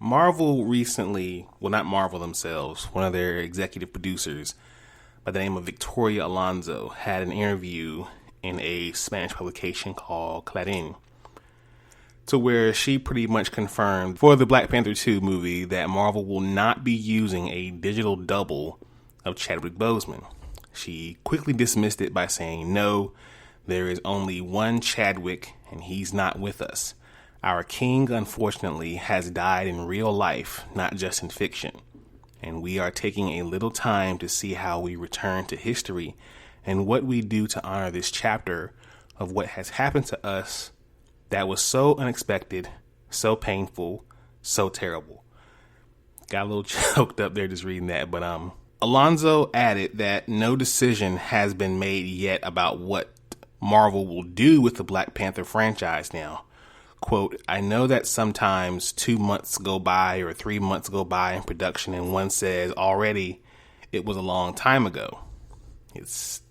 Marvel recently, well, not Marvel themselves, one of their executive producers by the name of Victoria Alonso had an interview in a Spanish publication called Clarín, to where she pretty much confirmed for the Black Panther 2 movie that Marvel will not be using a digital double of Chadwick Boseman. She quickly dismissed it by saying, "No, there is only one Chadwick and he's not with us. Our king, unfortunately, has died in real life, not just in fiction. And we are taking a little time to see how we return to history and what we do to honor this chapter of what has happened to us that was so unexpected, so painful, so terrible." Got a little choked up there just reading that. But Alonso added that no decision has been made yet about what Marvel will do with the Black Panther franchise now. Quote, "I know that sometimes 2 months go by or 3 months go by in production and one says already it was a long time ago.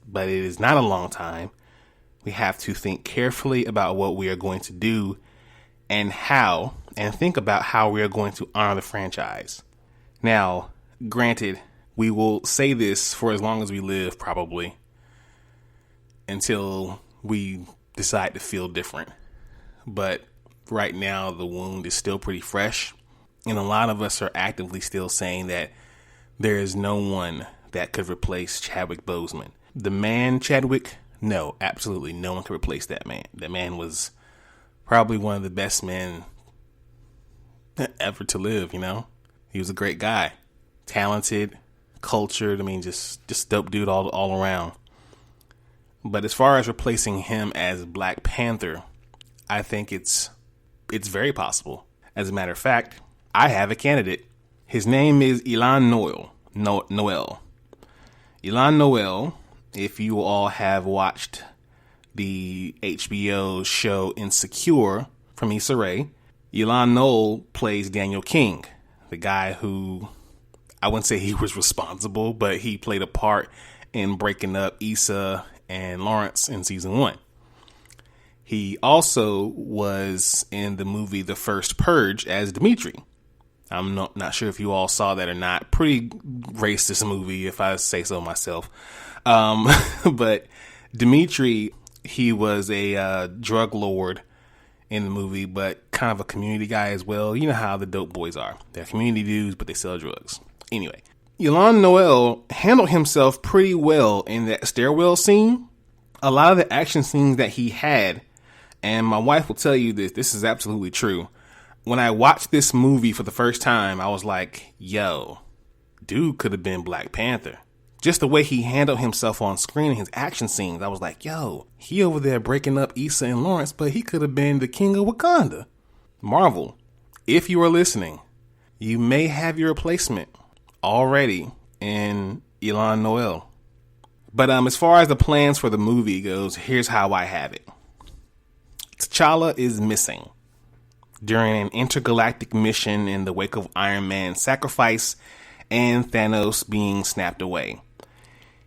But it is not a long time. We have to think carefully about what we are going to do and think about how we are going to honor the franchise. Now, granted, we will say this for as long as we live, probably, until we decide to feel different. But right now, the wound is still pretty fresh, and a lot of us are actively still saying that there is no one that could replace Chadwick Boseman. The man Chadwick, no, absolutely no one could replace that man. That man was probably one of the best men ever to live, you know? He was a great guy, talented, cultured, just dope dude all around. But as far as replacing him as Black Panther, I think it's very possible. As a matter of fact, I have a candidate. His name is Ilan Noel. Ilan Noel, if you all have watched the HBO show Insecure from Issa Rae, Ilan Noel plays Daniel King, the guy who, I wouldn't say he was responsible, but he played a part in breaking up Issa and Lawrence in season 1. He also was in the movie The First Purge as Dimitri. I'm not sure if you all saw that or not. Pretty racist movie, if I say so myself. But Dimitri, he was a drug lord in the movie, but kind of a community guy as well. You know how the dope boys are. They're community dudes, but they sell drugs. Anyway, Ilan Noel handled himself pretty well in that stairwell scene. A lot of the action scenes that he had, and my wife will tell you this is absolutely true. When I watched this movie for the first time, I was like, yo, dude could have been Black Panther. Just the way he handled himself on screen in his action scenes, I was like, yo, he over there breaking up Issa and Lawrence, but he could have been the king of Wakanda. Marvel, if you are listening, you may have your replacement already in Ilan Noel. But as far as the plans for the movie goes, here's how I have it. T'Challa is missing during an intergalactic mission in the wake of Iron Man's sacrifice and Thanos being snapped away.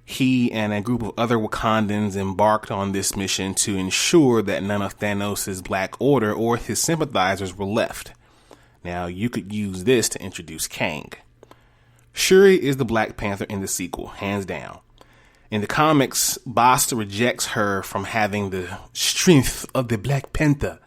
He and a group of other Wakandans embarked on this mission to ensure that none of Thanos' Black Order or his sympathizers were left. Now, you could use this to introduce Kang. Shuri is the Black Panther in the sequel, hands down. In the comics, Bast rejects her from having the strength of the Black Panther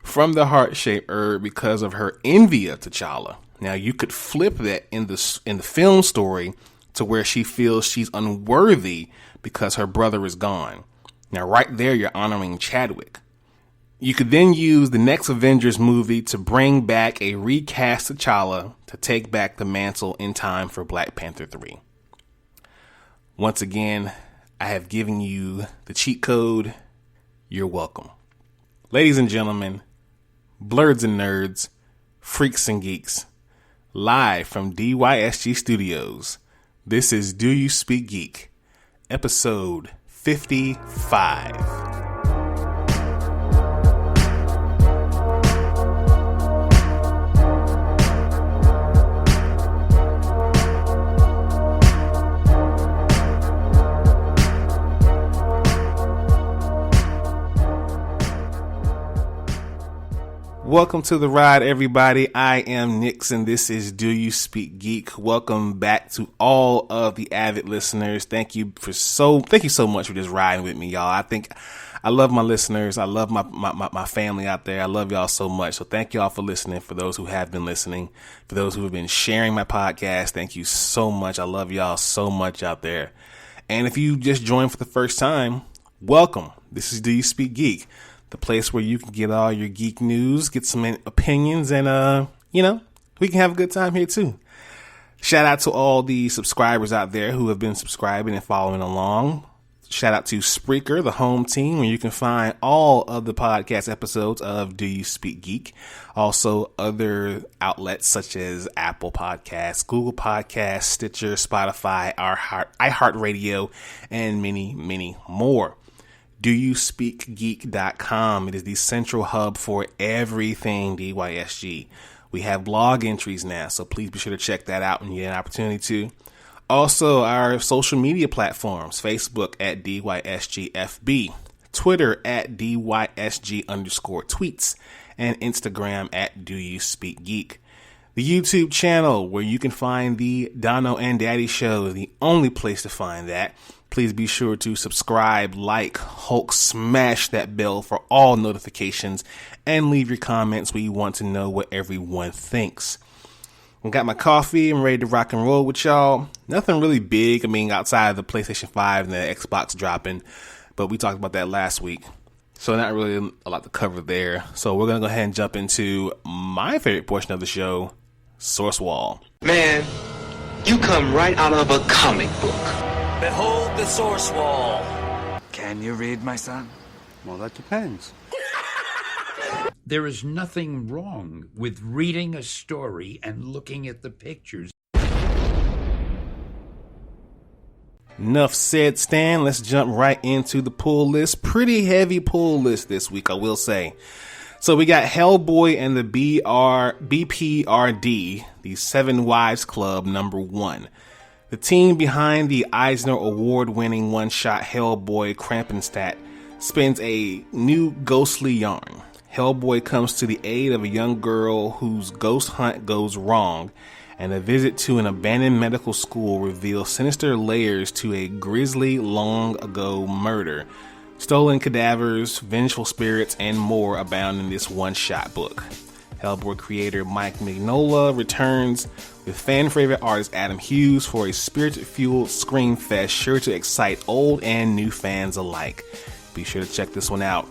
from the heart-shaped herb because of her envy of T'Challa. Now, you could flip that in the film story to where she feels she's unworthy because her brother is gone. Now, right there, you're honoring Chadwick. You could then use the next Avengers movie to bring back a recast T'Challa to take back the mantle in time for Black Panther 3. Once again, I have given you the cheat code. You're welcome. Ladies and gentlemen, blurds and nerds, freaks and geeks, live from DYSG Studios, this is Do You Speak Geek, episode 55. Welcome to the ride, everybody. I am Nix, and this is Do You Speak Geek? Welcome back to all of the avid listeners. Thank you so much for just riding with me, y'all. I love my listeners. I love my family out there. I love y'all so much. So thank y'all for listening. For those who have been listening, for those who have been sharing my podcast, thank you so much. I love y'all so much out there. And if you just joined for the first time, welcome. This is Do You Speak Geek? The place where you can get all your geek news, get some opinions, and, we can have a good time here too. Shout out to all the subscribers out there who have been subscribing and following along. Shout out to Spreaker, the home team, where you can find all of the podcast episodes of Do You Speak Geek. Also, other outlets such as Apple Podcasts, Google Podcasts, Stitcher, Spotify, iHeartRadio, and many, many more. DoYouSpeakGeek.com. It is the central hub for everything DYSG. We have blog entries now, so please be sure to check that out when you get an opportunity to. Also, our social media platforms, Facebook at DYSGFB, Twitter at DYSG_tweets, and Instagram at Do You Speak Geek. The YouTube channel, where you can find the Dono and Daddy Show, is the only place to find that. Please be sure to subscribe, like, Hulk, smash that bell for all notifications, and leave your comments where you want to know what everyone thinks. I got my coffee. I'm ready to rock and roll with y'all. Nothing really big. Outside of the PlayStation 5 and the Xbox dropping, but we talked about that last week. So not really a lot to cover there. So we're going to go ahead and jump into my favorite portion of the show, Source Wall. Man, you come right out of a comic book. Behold the Source Wall. Can you read, my son? Well, that depends. There is nothing wrong with reading a story and looking at the pictures. Enough said, Stan. Let's jump right into the pull list. Pretty heavy pull list this week, I will say. So we got Hellboy and the BPRD, the Seven Wives Club #1. The team behind the Eisner Award-winning one-shot Hellboy Krampenstadt spins a new ghostly yarn. Hellboy comes to the aid of a young girl whose ghost hunt goes wrong, and a visit to an abandoned medical school reveals sinister layers to a grisly, long-ago murder. Stolen cadavers, vengeful spirits, and more abound in this one-shot book. Hellboy creator Mike Mignola returns with fan-favorite artist Adam Hughes for a spirit-fueled scream fest sure to excite old and new fans alike. Be sure to check this one out.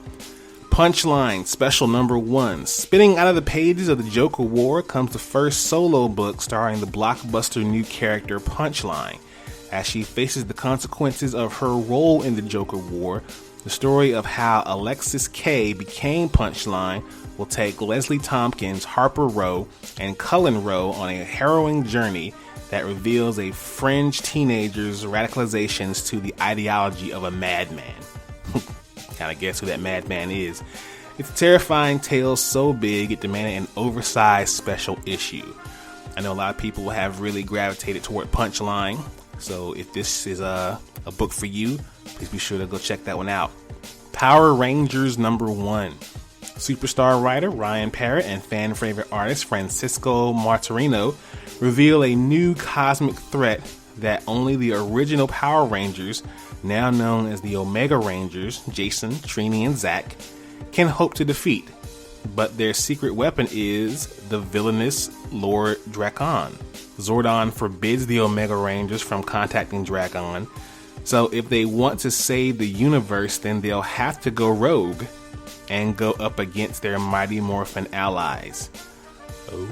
Punchline Special #1. Spinning out of the pages of the Joker War comes the first solo book starring the blockbuster new character Punchline. As she faces the consequences of her role in the Joker War, the story of how Alexis K became Punchline will take Leslie Tompkins, Harper Row, and Cullen Rowe on a harrowing journey that reveals a fringe teenager's radicalizations to the ideology of a madman. Kind of guess who that madman is. It's a terrifying tale so big it demanded an oversized special issue. I know a lot of people have really gravitated toward Punchline, so if this is a book for you, please be sure to go check that one out. Power Rangers #1. Superstar writer Ryan Parrott and fan favorite artist Francisco Martorino reveal a new cosmic threat that only the original Power Rangers, now known as the Omega Rangers, Jason, Trini, and Zack, can hope to defeat. But their secret weapon is the villainous Lord Drakon. Zordon forbids the Omega Rangers from contacting Drakon, so if they want to save the universe, then they'll have to go rogue and go up against their Mighty Morphin allies. Oh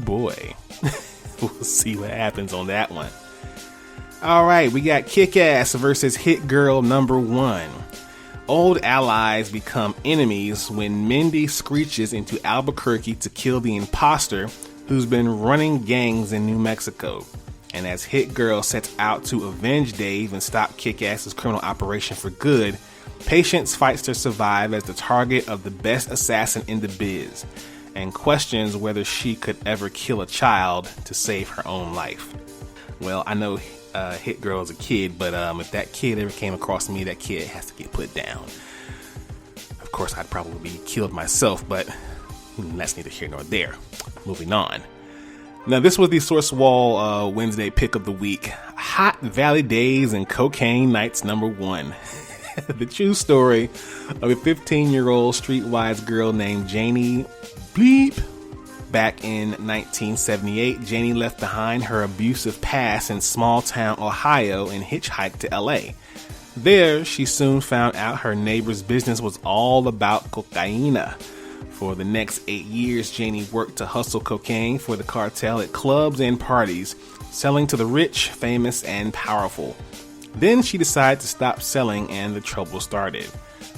boy. We'll see what happens on that one. Alright, we got Kick-Ass versus Hit Girl #1. Old allies become enemies when Mindy screeches into Albuquerque to kill the imposter who's been running gangs in New Mexico. And as Hit Girl sets out to avenge Dave and stop Kick-Ass's criminal operation for good, Patience fights to survive as the target of the best assassin in the biz, and questions whether she could ever kill a child to save her own life. Well, I know Hit Girl is a kid, but if that kid ever came across me, that kid has to get put down. Of course, I'd probably be killed myself, but That's neither here nor there. Moving on. Now, this was the Source Wall Wednesday pick of the week. Hot Valley Days and Cocaine Nights #1. The true story of a 15-year-old streetwise girl named Janie Bleep. Back in 1978, Janie left behind her abusive past in small-town Ohio and hitchhiked to LA. There, she soon found out her neighbor's business was all about cocaine. For the next 8 years, Janie worked to hustle cocaine for the cartel at clubs and parties, selling to the rich, famous, and powerful. Then she decided to stop selling and the trouble started.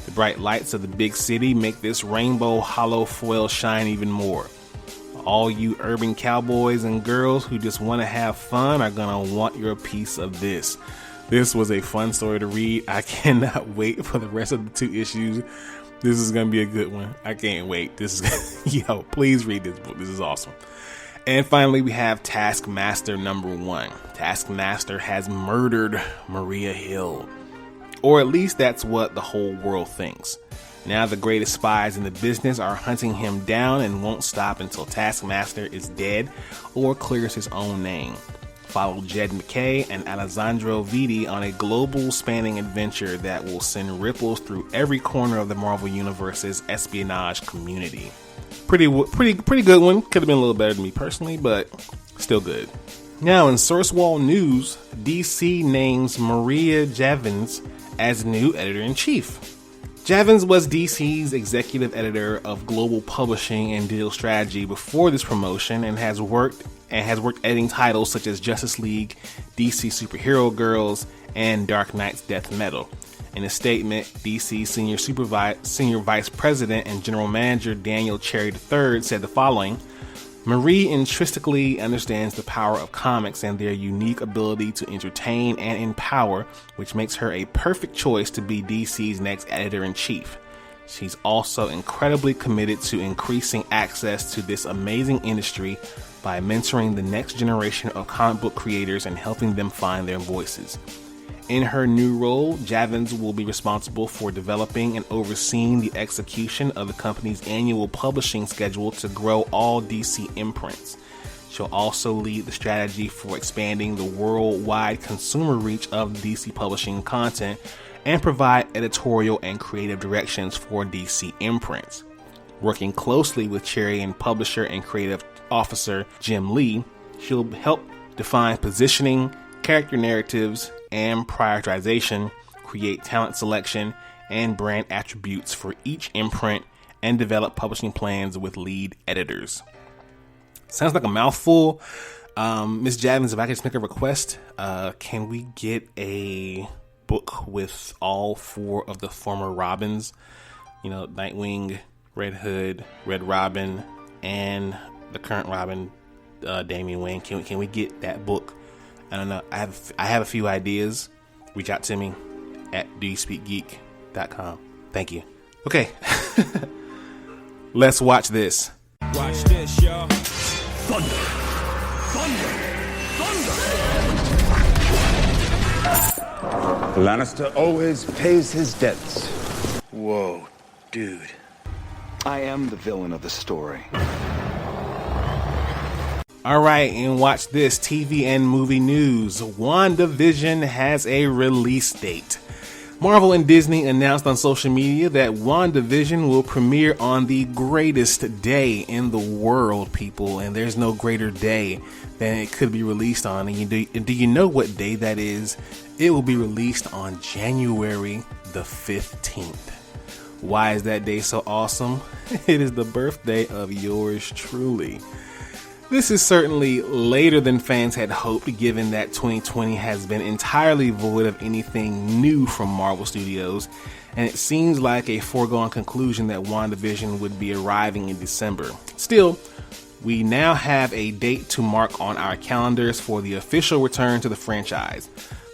The bright lights of the big city make this rainbow hollow foil shine even more. All you urban cowboys and girls who just want to have fun are gonna want your piece of this. This was a fun story to read. I cannot wait for the rest of the 2 issues. This is going to be a good one. I can't wait. This is, please read this book. This is awesome. And finally, we have Taskmaster #1. Taskmaster has murdered Maria Hill. Or at least that's what the whole world thinks. Now the greatest spies in the business are hunting him down and won't stop until Taskmaster is dead or clears his own name. Follow Jed McKay and Alessandro Vitti on a global spanning adventure that will send ripples through every corner of the Marvel Universe's espionage community. Pretty good one. Could have been a little better than me personally, but still good. Now in Source Wall news, DC names Maria Javins as new editor-in-chief. Javins was DC's executive editor of global publishing and digital strategy before this promotion and has worked editing titles such as Justice League, DC Superhero Girls, and Dark Knight's Death Metal. In a statement, DC Senior Vice President and General Manager Daniel Cherry III said the following: Marie intrinsically understands the power of comics and their unique ability to entertain and empower, which makes her a perfect choice to be DC's next editor-in-chief. She's also incredibly committed to increasing access to this amazing industry by mentoring the next generation of comic book creators and helping them find their voices. In her new role, Javins will be responsible for developing and overseeing the execution of the company's annual publishing schedule to grow all DC imprints. She'll also lead the strategy for expanding the worldwide consumer reach of DC publishing content and provide editorial and creative directions for DC imprints. Working closely with Cherry and publisher and creative officer Jim Lee, she'll help define positioning, character narratives, and prioritization, create talent selection, and brand attributes for each imprint, and develop publishing plans with lead editors. Sounds like a mouthful. Ms. Javins, if I could just make a request, can we get a book with all 4 of the former Robins? Nightwing, Red Hood, Red Robin, and the current Robin, Damian Wayne. Can we get that book? I don't know. I have a few ideas. Reach out to me at doyouspeakgeek.com. Thank you. Okay. Let's watch this. Watch this, y'all. Thunder. Thunder. Thunder. Lannister always pays his debts. Whoa, dude. I am the villain of the story. Alright, and watch this TV and movie news. WandaVision has a release date. Marvel and Disney announced on social media that WandaVision will premiere on the greatest day in the world, people, and there's no greater day than it could be released on. And do you know what day that is? It will be released on January the 15th. Why is that day so awesome? It is the birthday of yours truly. This is certainly later than fans had hoped, given that 2020 has been entirely void of anything new from Marvel Studios, and it seems like a foregone conclusion that WandaVision would be arriving in December. Still, we now have a date to mark on our calendars for the official return to the franchise.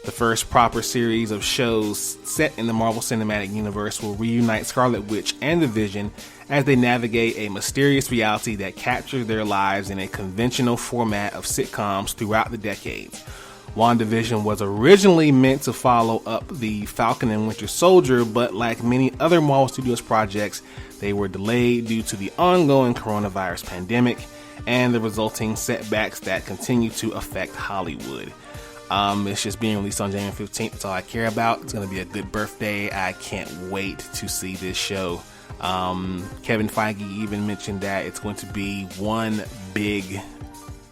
The first proper series of shows set in the Marvel Cinematic Universe will reunite Scarlet Witch and the Vision as they navigate a mysterious reality that captures their lives in a conventional format of sitcoms throughout the decades. WandaVision was originally meant to follow up the Falcon and Winter Soldier, but like many other Marvel Studios projects, they were delayed due to the ongoing coronavirus pandemic and the resulting setbacks that continue to affect Hollywood. It's just being released on January 15th. That's all I care about. It's going to be a good birthday. I can't wait to see this show. Kevin Feige even mentioned that it's going to be one big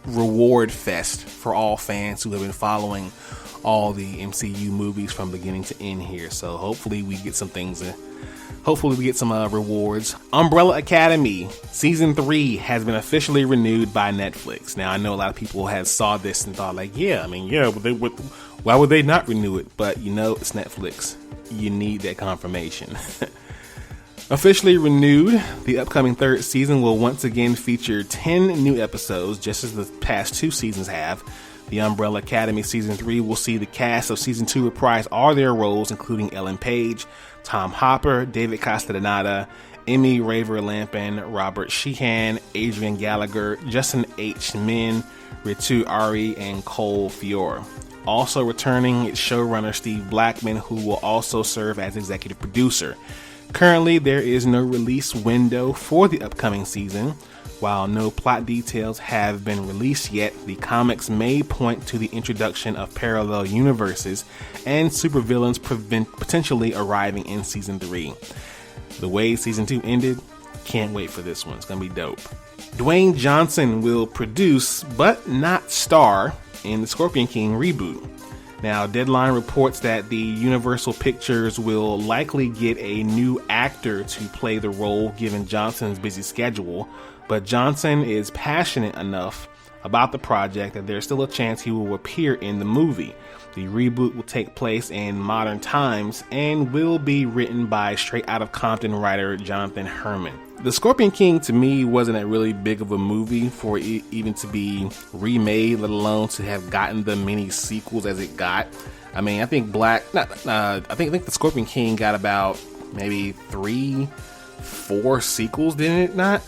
reward fest for all fans who have been following all the MCU movies from beginning to end here. So hopefully we get some things. Hopefully we get some rewards. Umbrella Academy Season 3 has been officially renewed by Netflix. Now, I know a lot of people have saw this and thought like, why would they not renew it? But you know, it's Netflix. You need that confirmation. Officially renewed, the upcoming third season will once again feature 10 new episodes, just as the past two seasons have. The Umbrella Academy Season 3 will see the cast of Season 2 reprise all their roles, including Ellen Page, Tom Hopper, David Castellaneta, Emmy Raver-Lampin, Robert Sheehan, Adrian Gallagher, Justin H. Min, Ritu Ari, and Cole Fiore. Also returning is showrunner Steve Blackman, who will also serve as executive producer. Currently, there is no release window for the upcoming season. While no plot details have been released yet, the comics may point to the introduction of parallel universes and supervillains potentially arriving in Season 3. The way Season 2 ended, can't wait for this one. It's going to be dope. Dwayne Johnson will produce, but not star, in the Scorpion King reboot. Now, Deadline reports that the Universal Pictures will likely get a new actor to play the role given Johnson's busy schedule, but Johnson is passionate enough about the project that there's still a chance he will appear in the movie. The reboot will take place in modern times and will be written by Straight Outta Compton writer Jonathan Herman. The Scorpion King, to me, wasn't that really big of a movie for it even to be remade, let alone to have gotten the many sequels as it got. I mean, I think I think the Scorpion King got about maybe 3-4 sequels, didn't it not?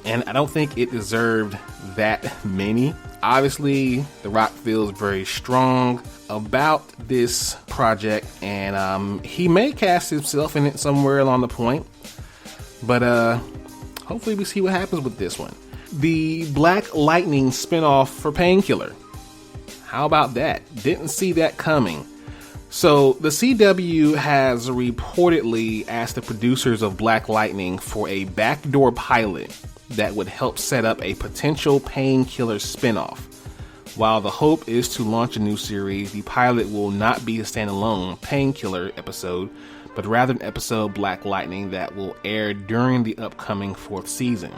And I don't think it deserved that many. Obviously, The Rock feels very strong about this project, and he may cast himself in it somewhere along the point. But hopefully we see what happens with this one. The Black Lightning spinoff for Painkiller. How about that? Didn't see that coming. So the CW has reportedly asked the producers of Black Lightning for a backdoor pilot that would help set up a potential Painkiller spinoff. While the hope is to launch a new series, the pilot will not be a standalone Painkiller episode, but rather an episode Black Lightning that will air during the upcoming fourth season.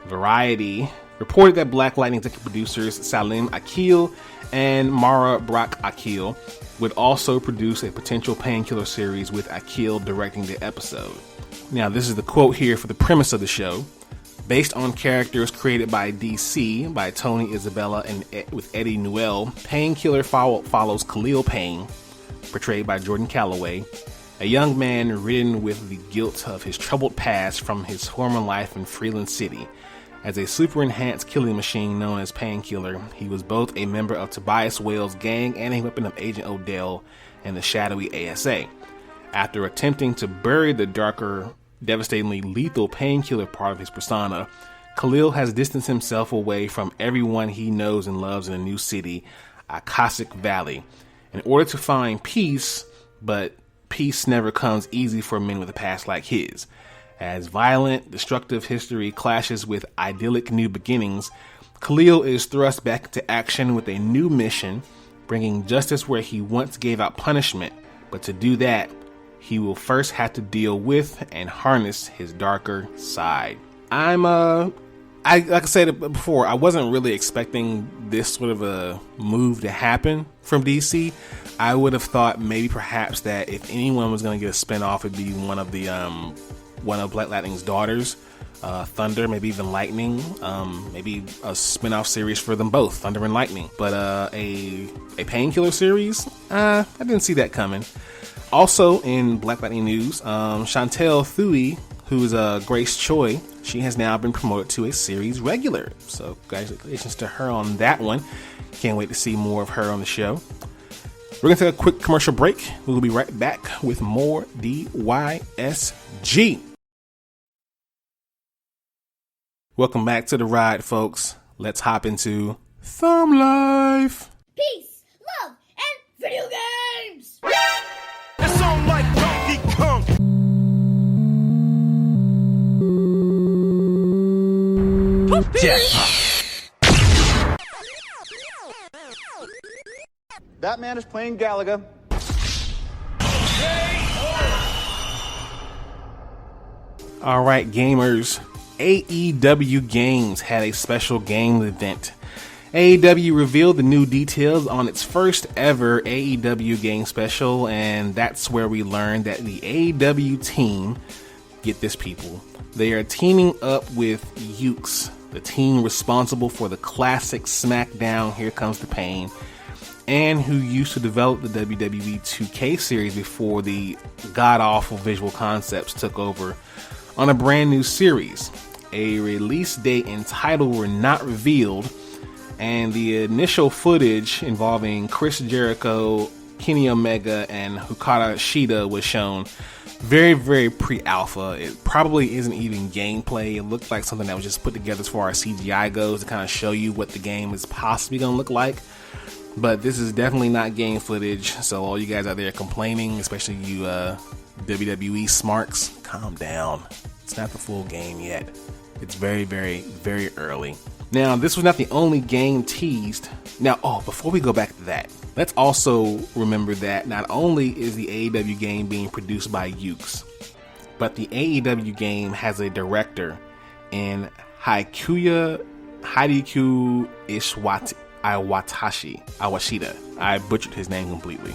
Variety reported that Black Lightning executive producers Salim Akil and Mara Brock Akil would also produce a potential Painkiller series with Akil directing the episode. Now, this is the quote here for the premise of the show. Based on characters created by DC, by Tony Isabella and with Eddie Newell, Painkiller follows Khalil Payne, portrayed by Jordan Calloway, a young man ridden with the guilt of his troubled past from his former life in Freeland City. As a super-enhanced killing machine known as Painkiller, he was both a member of Tobias Whale's gang and a weapon of Agent Odell and the shadowy ASA. After attempting to bury the darker, devastatingly lethal Painkiller part of his persona, Khalil has distanced himself away from everyone he knows and loves in a new city, Akashic Valley, in order to find peace, but peace never comes easy for men with a past like his. As violent, destructive history clashes with idyllic new beginnings, Khalil is thrust back into action with a new mission, bringing justice where he once gave out punishment, but to do that, he will first have to deal with and harness his darker side. Like I said before, I wasn't really expecting this sort of a move to happen from DC. I would have thought maybe perhaps that if anyone was going to get a spinoff, it'd be one of Black Lightning's daughters, Thunder, maybe even Lightning, maybe a spinoff series for them both, Thunder and Lightning. But a Painkiller series, I didn't see that coming. Also in Black Lightning news, Chantel Thuy, who's Grace Choi, she has now been promoted to a series regular. So congratulations to her on that one. Can't wait to see more of her on the show. We're going to take a quick commercial break. We'll be right back with more DYSG. Welcome back to the ride, folks. Let's hop into Thumb Life. Peace, love, and video games! It's on like Donkey Kong. Batman is playing Galaga. All right, gamers. AEW Games had a special game event. AEW revealed the new details on its first ever AEW game special, and that's where we learned that the AEW team, get this people, they are teaming up with GEEK, the team responsible for the classic SmackDown Here Comes the Pain, and who used to develop the WWE 2K series before the god-awful Visual Concepts took over, on a brand new series. A release date and title were not revealed, and the initial footage involving Chris Jericho, Kenny Omega, and Hikaru Shida was shown very, very pre-alpha. It probably isn't even gameplay. It looked like something that was just put together as far as CGI goes to kind of show you what the game is possibly going to look like. But this is definitely not game footage, so all you guys out there complaining, especially you WWE smarks, calm down. It's not the full game yet. It's very, very, very early. Now, this was not the only game teased. Now, before we go back to that, let's also remember that not only is the AEW game being produced by GEEK, but the AEW game has a director in Hideki Iwashida. I butchered his name completely.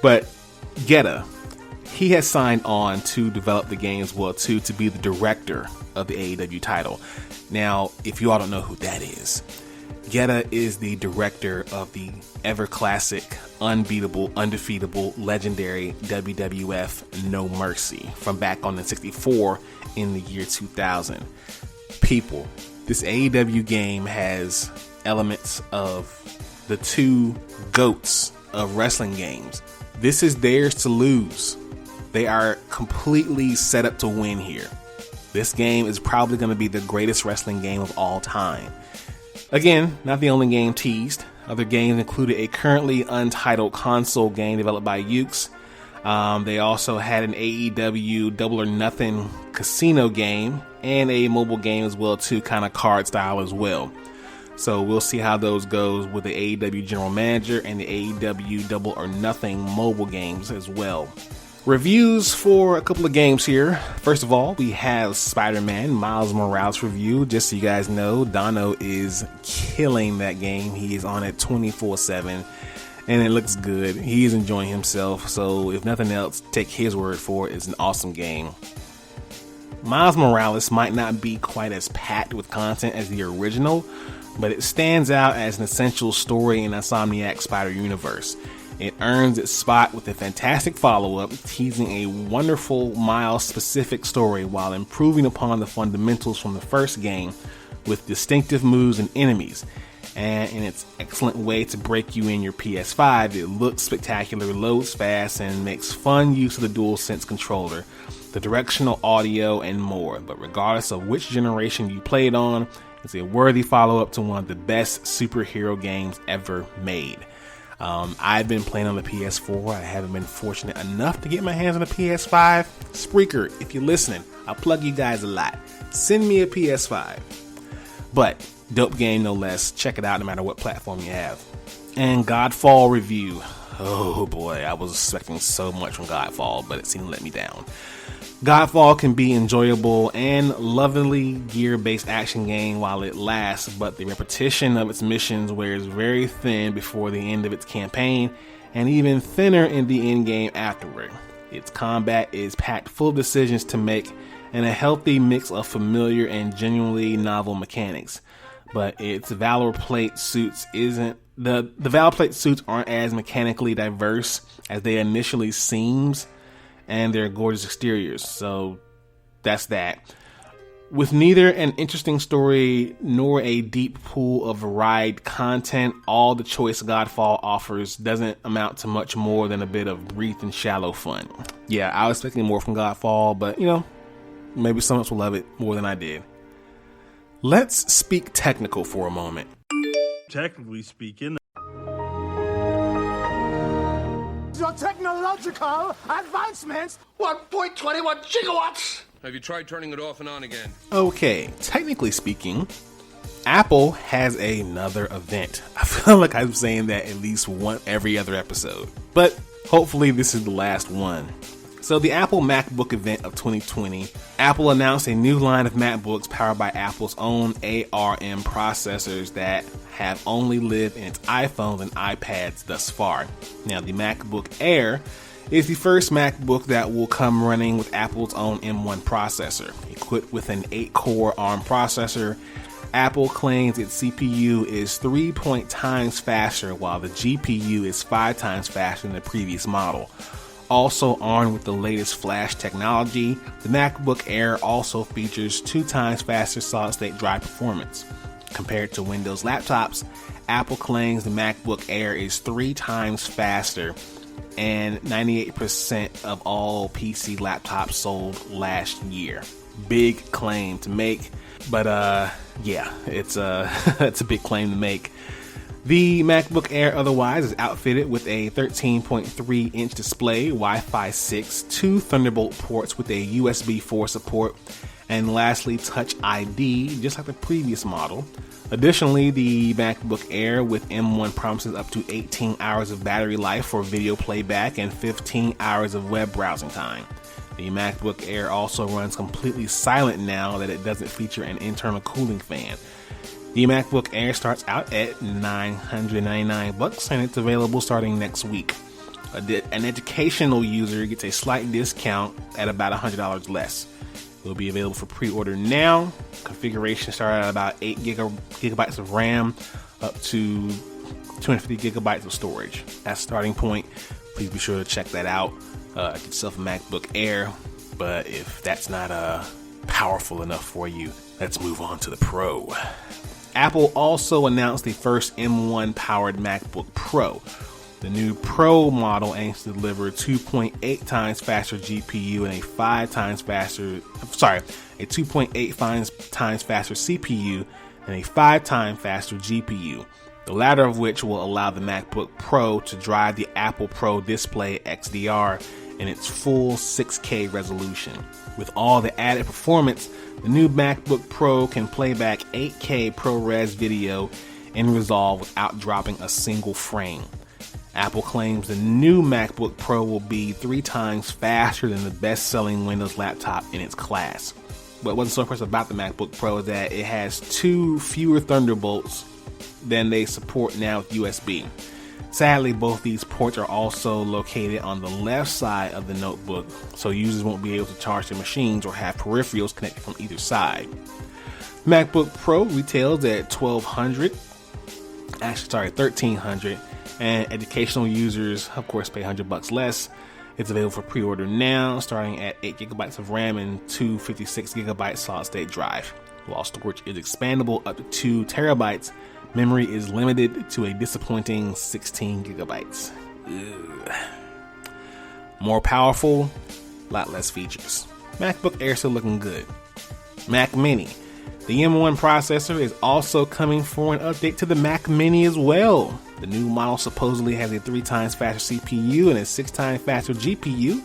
But Geta, he has signed on to develop the game as well too, to be the director of the AEW title. Now, if you all don't know who that is, Geta is the director of the ever classic, unbeatable, undefeatable, legendary WWF No Mercy from back on the 64 in the year 2000. People, this AEW game has elements of the two GOATs of wrestling games. This is theirs to lose. They are completely set up to win here. This game is probably going to be the greatest wrestling game of all time. Again, not the only game teased. Other games included a currently untitled console game developed by GEEK. They also had an AEW Double or Nothing casino game and a mobile game as well too, kind of card style as well. So we'll see how those goes with the AEW General Manager and the AEW Double or Nothing mobile games as well. Reviews for a couple of games here. First of all, we have Spider-Man Miles Morales review. Just so you guys know, Dono is killing that game. He is on it 24/7, and it looks good. He is enjoying himself, so if nothing else, take his word for it. It's an awesome game. Miles Morales might not be quite as packed with content as the original, but it stands out as an essential story in Insomniac's Spider Universe. It earns its spot with a fantastic follow-up, teasing a wonderful Miles-specific story while improving upon the fundamentals from the first game with distinctive moves and enemies. And in its excellent way to break you in your PS5, it looks spectacular, loads fast, and makes fun use of the DualSense controller, the directional audio, and more. But regardless of which generation you played on, it's a worthy follow-up to one of the best superhero games ever made. I've been playing on the PS4. I haven't been fortunate enough to get my hands on a PS5. Spreaker, if you're listening, I'll plug you guys a lot. Send me a PS5. But, dope game no less. Check it out no matter what platform you have. And Godfall review. Oh boy, I was expecting so much from Godfall, but it seemed to let me down. Godfall can be enjoyable and lovingly gear-based action game while it lasts, but the repetition of its missions wears very thin before the end of its campaign, and even thinner in the end game afterward. Its combat is packed full of decisions to make, and a healthy mix of familiar and genuinely novel mechanics. But its Valor Plate suits aren't as mechanically diverse as they initially seems. and their gorgeous exteriors. So that's that. With neither an interesting story nor a deep pool of varied content, all the choice Godfall offers doesn't amount to much more than a bit of brief and shallow fun. Yeah, I was expecting more from Godfall, but maybe someone else will love it more than I did. Let's speak technical for a moment. Technically speaking, Your technological advancements. 1.21 gigawatts! Have you tried turning it off and on again? Okay, technically speaking, Apple has another event. I feel like I'm saying that at least every other episode, but hopefully this is the last one. So the Apple MacBook event of 2020, Apple announced a new line of MacBooks powered by Apple's own ARM processors that have only lived in its iPhones and iPads thus far. Now the MacBook Air is the first MacBook that will come running with Apple's own M1 processor. Equipped with an 8-core ARM processor, Apple claims its CPU is 3 times faster, while the GPU is 5 times faster than the previous model. Also armed with the latest flash technology, the MacBook Air also features 2 times faster solid-state drive performance. Compared to Windows laptops, Apple claims the MacBook Air is 3 times faster, and 98% of all PC laptops sold last year. Big claim to make, but yeah, it's it's a big claim to make. The MacBook Air otherwise is outfitted with a 13.3-inch display, Wi-Fi 6, 2 Thunderbolt ports with a USB 4 support, and lastly Touch ID, just like the previous model. Additionally, the MacBook Air with M1 promises up to 18 hours of battery life for video playback and 15 hours of web browsing time. The MacBook Air also runs completely silent now that it doesn't feature an internal cooling fan. The MacBook Air starts out at $999 and it's available starting next week. An educational user gets a slight discount at about $100 less. It will be available for pre-order now. Configuration starts at about 8 gigabytes of RAM up to 250 gigabytes of storage. That's starting point. Please be sure to check that out. Get yourself a MacBook Air, but if that's not powerful enough for you, let's move on to the Pro. Apple also announced the first M1 powered MacBook Pro. The new Pro model aims to deliver 2.8 times faster GPU and a 2.8 times faster CPU and a 5 times faster GPU. The latter of which will allow the MacBook Pro to drive the Apple Pro Display XDR in its full 6K resolution. With all the added performance, the new MacBook Pro can play back 8K ProRes video in Resolve without dropping a single frame. Apple claims the new MacBook Pro will be 3 times faster than the best-selling Windows laptop in its class. But what's so impressive about the MacBook Pro is that it has 2 fewer Thunderbolts than they support now with USB. Sadly, both these ports are also located on the left side of the notebook, so users won't be able to charge their machines or have peripherals connected from either side. MacBook Pro retails at $1,300, and educational users, of course, pay $100 less. It's available for pre-order now, starting at 8 gigabytes of RAM and 256 gigabyte solid-state drive. While storage is expandable up to 2 terabytes, memory is limited to a disappointing 16 gigabytes. Ugh. More powerful, a lot less features. MacBook Air still looking good. Mac Mini. The M1 processor is also coming for an update to the Mac Mini as well. The new model supposedly has a 3 times faster CPU and a 6 times faster GPU.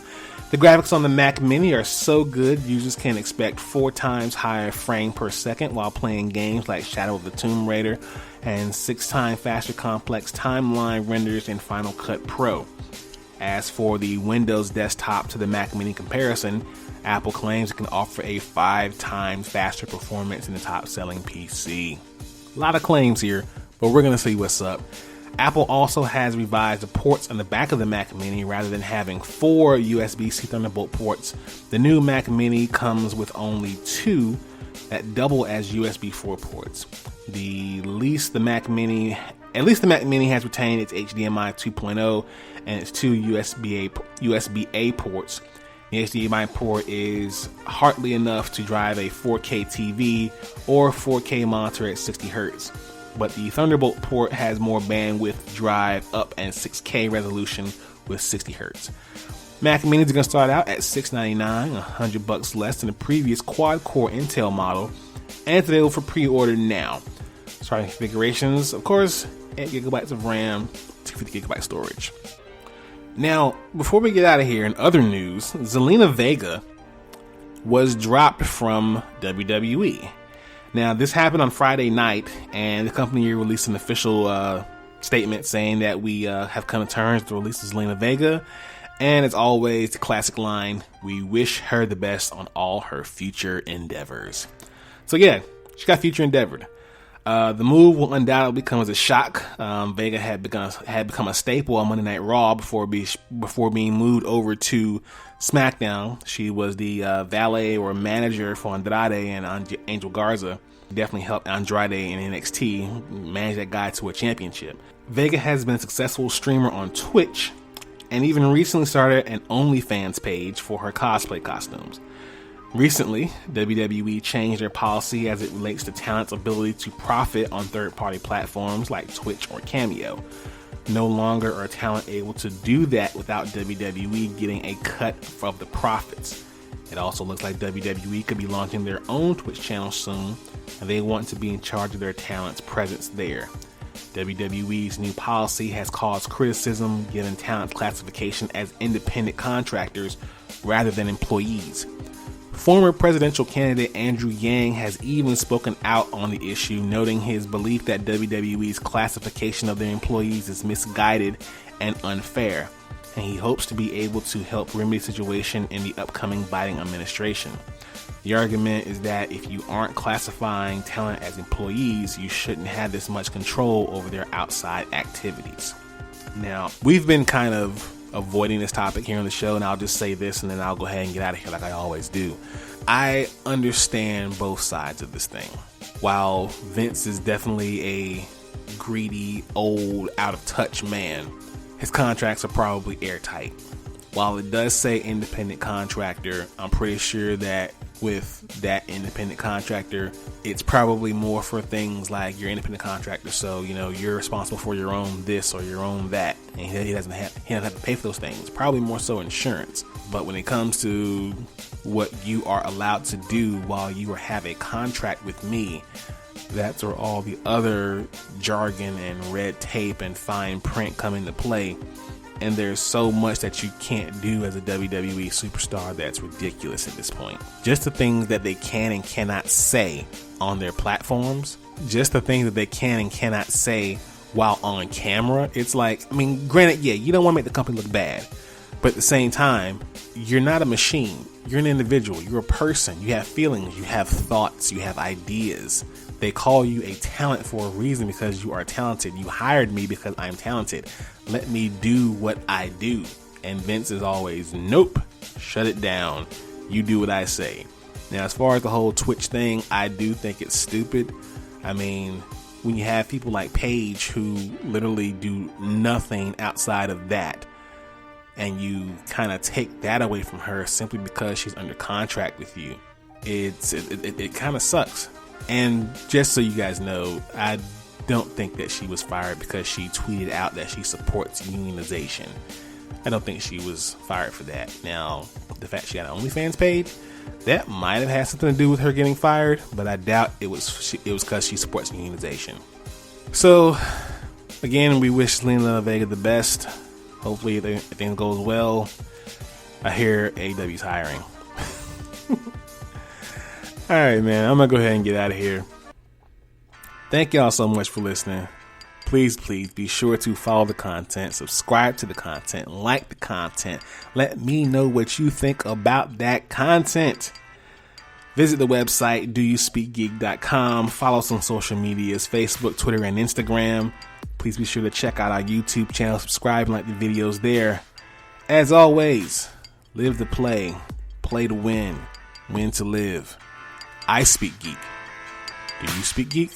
The graphics on the Mac Mini are so good, users can expect 4 times higher frame per second while playing games like Shadow of the Tomb Raider, and 6 times faster complex timeline renders in Final Cut Pro. As for the Windows desktop to the Mac Mini comparison, Apple claims it can offer a 5 times faster performance than the top-selling PC. A lot of claims here, but we're going to see what's up. Apple also has revised the ports on the back of the Mac Mini. Rather than having 4 USB-C Thunderbolt ports, the new Mac Mini comes with only 2 that double as USB 4 ports. At least the Mac Mini has retained its HDMI 2.0 and its 2 USB-A ports. The HDMI port is hardly enough to drive a 4K TV or 4K monitor at 60 Hz, but the Thunderbolt port has more bandwidth to drive up and 6K resolution with 60 Hz. Mac Minis are going to start out at $699, $100 less than the previous quad-core Intel model, and it's available for pre-order now. Starting configurations, of course, 8GB of RAM, 250GB storage. Now, before we get out of here, in other news, Zelina Vega was dropped from WWE. Now, this happened on Friday night, and the company released an official statement saying that we have come to terms to release Zelina Vega. And as always, the classic line, we wish her the best on all her future endeavors. So yeah, she got future endeavored. The move will undoubtedly come as a shock. Vega had become a staple on Monday Night Raw before being moved over to SmackDown. She was the valet or manager for Andrade and Angel Garza. Definitely helped Andrade in NXT manage that guy to a championship. Vega has been a successful streamer on Twitch and even recently started an OnlyFans page for her cosplay costumes. Recently, WWE changed their policy as it relates to talent's ability to profit on third-party platforms like Twitch or Cameo. No longer are talent able to do that without WWE getting a cut of the profits. It also looks like WWE could be launching their own Twitch channel soon, and they want to be in charge of their talent's presence there. WWE's new policy has caused criticism given talent classification as independent contractors rather than employees. Former presidential candidate Andrew Yang has even spoken out on the issue, noting his belief that WWE's classification of their employees is misguided and unfair, and he hopes to be able to help remedy the situation in the upcoming Biden administration. The argument is that if you aren't classifying talent as employees, you shouldn't have this much control over their outside activities. Now, we've been kind of avoiding this topic here on the show, and I'll just say this and then I'll go ahead and get out of here like I always do. I understand both sides of this thing. While Vince is definitely a greedy, old, out of touch man, his contracts are probably airtight. While it does say independent contractor, I'm pretty sure that with that independent contractor, it's probably more for things like you're independent contractor, so you're responsible for your own this or your own that, and he doesn't have to pay for those things. Probably more so insurance. But when it comes to what you are allowed to do while you have a contract with me, that's where all the other jargon and red tape and fine print come into play. And there's so much that you can't do as a WWE superstar that's ridiculous at this point. Just the things that they can and cannot say on their platforms, just the things that they can and cannot say while on camera. It's like, granted, yeah, you don't want to make the company look bad, but at the same time, you're not a machine. You're an individual. You're a person. You have feelings. You have thoughts. You have ideas. They call you a talent for a reason because you are talented. You hired me because I'm talented. Let me do what I do. And Vince is always, nope, shut it down. You do what I say. Now, as far as the whole Twitch thing, I do think it's stupid. When you have people like Paige who literally do nothing outside of that, and you kind of take that away from her simply because she's under contract with you, it kind of sucks. And just so you guys know, I don't think that she was fired because she tweeted out that she supports unionization. I don't think she was fired for that. Now, the fact she had an OnlyFans page, that might have had something to do with her getting fired, but I doubt it was because she supports unionization. So, again, we wish Zelina Vega the best. Hopefully, everything goes well. I hear AEW's hiring. All right, man, I'm going to go ahead and get out of here. Thank y'all so much for listening. Please be sure to follow the content, subscribe to the content, like the content. Let me know what you think about that content. Visit the website, doyouspeakgeek.com. Follow us on social medias, Facebook, Twitter, and Instagram. Please be sure to check out our YouTube channel, subscribe, and like the videos there. As always, live to play to win to live. I speak geek. Do you speak geek?